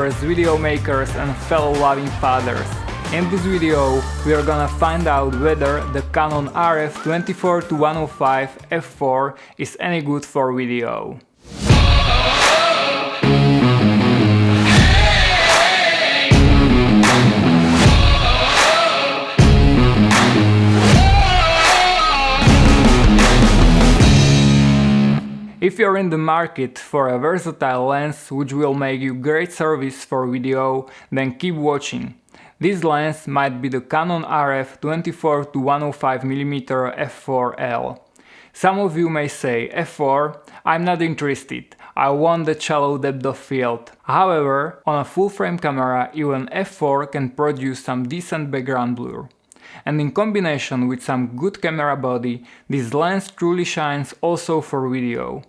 YouTubers, video makers and fellow loving fathers. In this video we are gonna find out whether the Canon RF24-105 f4 is any good for video. If you're in the market for a versatile lens which will make you great service for video, then keep watching. This lens might be the Canon RF24-105mm f4L. Some of you may say, f4, I'm not interested, I want the shallow depth of field. However, on a full frame camera even f4 can produce some decent background blur. And in combination with some good camera body, this lens truly shines also for video.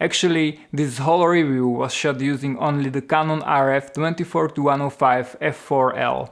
Actually, this whole review was shot using only the Canon RF24-105 f4L.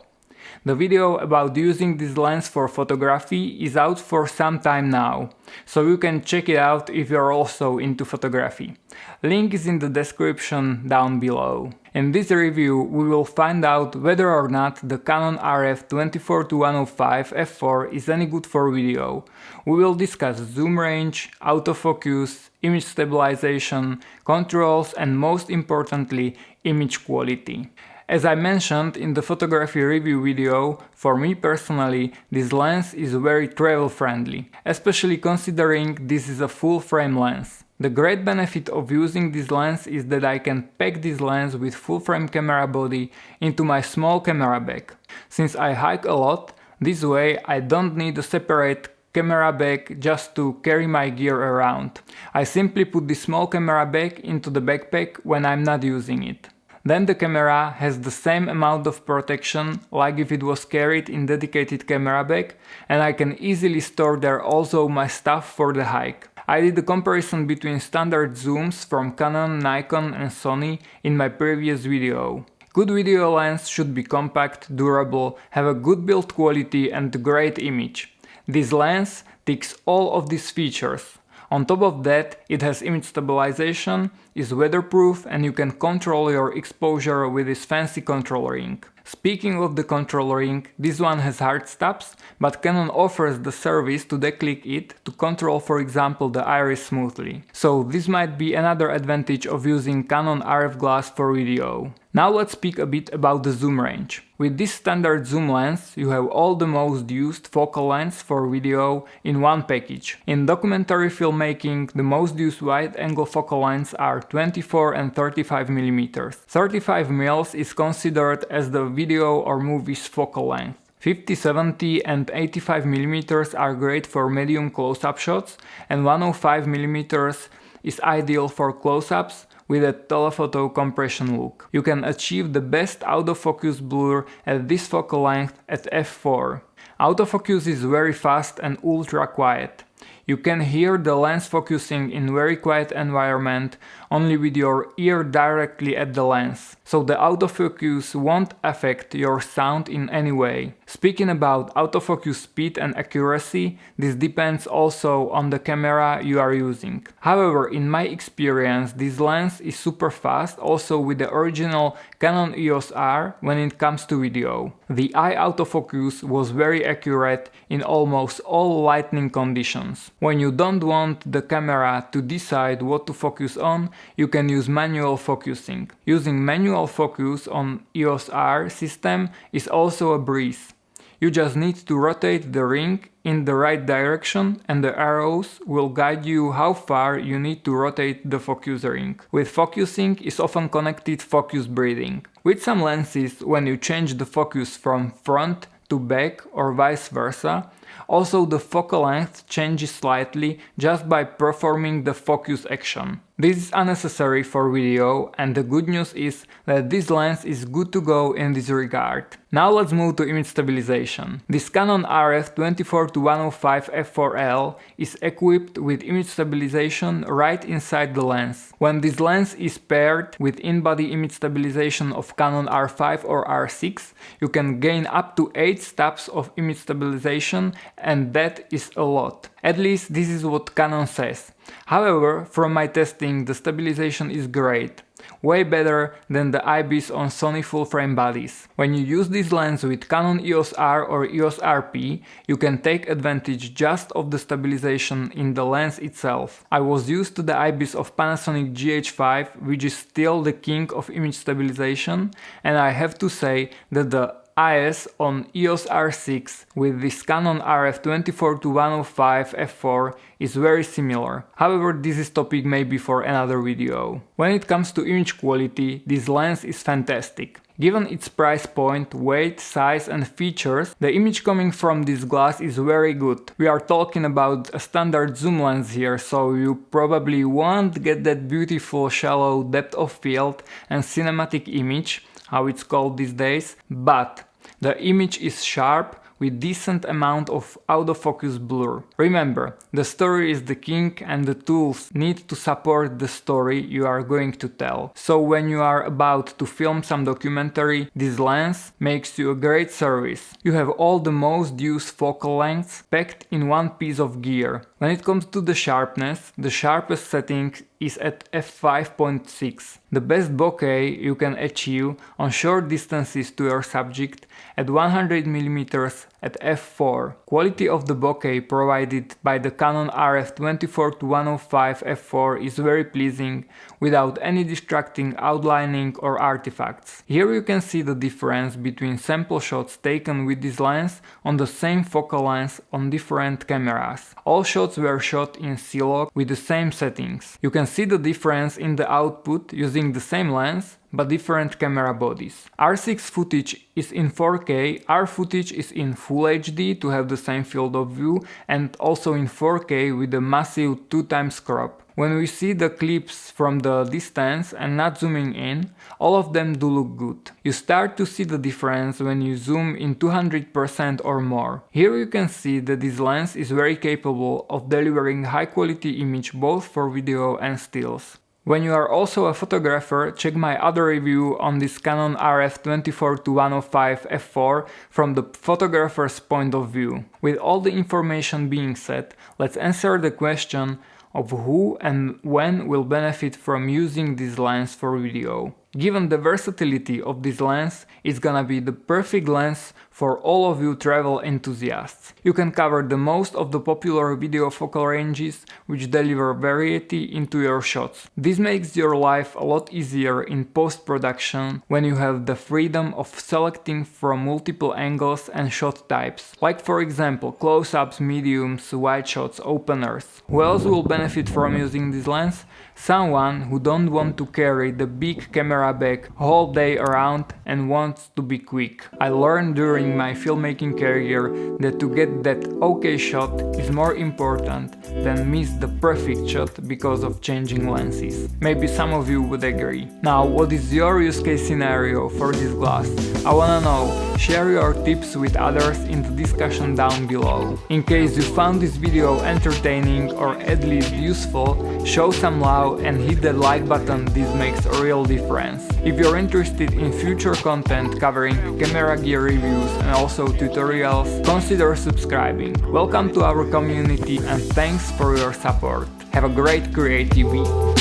The video about using this lens for photography is out for some time now, so you can check it out if you're also into photography. Link is in the description down below. In this review we will find out whether or not the Canon RF24-105 f4 is any good for video. We will discuss zoom range, autofocus, image stabilization, controls and most importantly image quality. As I mentioned in the photography review video, for me personally this lens is very travel friendly, especially considering this is a full frame lens. The great benefit of using this lens is that I can pack this lens with full frame camera body into my small camera bag. Since I hike a lot, this way I don't need a separate camera bag just to carry my gear around. I simply put this small camera bag into the backpack when I'm not using it. Then the camera has the same amount of protection like if it was carried in dedicated camera bag, and I can easily store there also my stuff for the hike. I did a comparison between standard zooms from Canon, Nikon and Sony in my previous video. Good video lens should be compact, durable, have a good build quality and great image. This lens ticks all of these features. On top of that, it has image stabilization, is weatherproof and you can control your exposure with this fancy control ring. Speaking of the control ring, this one has hard stops, but Canon offers the service to declick it to control for example the iris smoothly. So this might be another advantage of using Canon RF glass for video. Now let's speak a bit about the zoom range. With this standard zoom lens, you have all the most used focal lengths for video in one package. In documentary filmmaking, the most used wide-angle focal lengths are 24 and 35mm. 35mm is considered as the video or movie's focal length. 50, 70 and 85mm are great for medium close-up shots, and 105mm is ideal for close-ups with a telephoto compression look. You can achieve the best autofocus blur at this focal length at f4. Autofocus is very fast and ultra quiet. You can hear the lens focusing in very quiet environment only with your ear directly at the lens, so the autofocus won't affect your sound in any way. Speaking about autofocus speed and accuracy, this depends also on the camera you are using. However, in my experience, this lens is super fast also with the original Canon EOS R when it comes to video. The eye autofocus was very accurate in almost all lighting conditions. When you don't want the camera to decide what to focus on, you can use manual focusing. Using manual focus on EOS R system is also a breeze. You just need to rotate the ring in the right direction and the arrows will guide you how far you need to rotate the focus ring. With focusing is often connected focus breathing. With some lenses, when you change the focus from front to back or vice versa, also the focal length changes slightly just by performing the focus action. This is unnecessary for video, and the good news is that this lens is good to go in this regard. Now let's move to image stabilization. This Canon RF24-105 f4L is equipped with image stabilization right inside the lens. When this lens is paired with in-body image stabilization of Canon R5 or R6, you can gain up to 8 steps of image stabilization, and that is a lot. At least this is what Canon says. However, from my testing, the stabilization is great. way better than the IBIS on Sony full-frame bodies. When you use this lens with Canon EOS R or EOS RP, you can take advantage just of the stabilization in the lens itself. I was used to the IBIS of Panasonic GH5, which is still the king of image stabilization, and I have to say that the IS on EOS R6 with this Canon RF24-105 f4 is very similar. However, this is topic maybe for another video. When it comes to image quality, this lens is fantastic. Given its price point, weight, size and features, the image coming from this glass is very good. We are talking about a standard zoom lens here, so you probably won't get that beautiful shallow depth of field and cinematic image, how it's called these days, but the image is sharp with decent amount of out-of-focus blur. Remember, the story is the king and the tools need to support the story you are going to tell. So when you are about to film some documentary, this lens makes you a great service. You have all the most used focal lengths packed in one piece of gear. When it comes to the sharpness, the sharpest setting is at f5.6. The best bokeh you can achieve on short distances to your subject at 100mm at f4. Quality of the bokeh provided by the Canon RF24-105 f4 is very pleasing without any distracting outlining or artifacts. Here you can see the difference between sample shots taken with this lens on the same focal length on different cameras. All shots were shot in C-Log with the same settings. You can see the difference in the output using the same lens but different camera bodies. R6 footage is in 4K, R footage is in Full HD to have the same field of view and also in 4K with a massive 2x crop. When we see the clips from the distance and not zooming in, all of them do look good. You start to see the difference when you zoom in 200% or more. Here you can see that this lens is very capable of delivering high quality image both for video and stills. When you are also a photographer, check my other review on this Canon RF24-105 f4 from the photographer's point of view. With all the information being said, let's answer the question of who and when will benefit from using this lens for video. Given the versatility of this lens, it's gonna be the perfect lens for all of you travel enthusiasts. You can cover the most of the popular video focal ranges which deliver variety into your shots. This makes your life a lot easier in post-production when you have the freedom of selecting from multiple angles and shot types, like for example close-ups, mediums, wide shots, openers. Who else will benefit from using this lens? Someone who don't want to carry the big camera bag whole day around and wants to be quick. I learned during my filmmaking career that to get that okay shot is more important than miss the perfect shot because of changing lenses. Maybe some of you would agree. Now, what is your use case scenario for this glass? I wanna know. Share your tips with others in the discussion down below. In case you found this video entertaining or at least useful, show some love and hit the like button, this makes a real difference. If you're interested in future content covering camera gear reviews and also tutorials, consider subscribing. Welcome to our community and thanks for your support. Have a great creative week.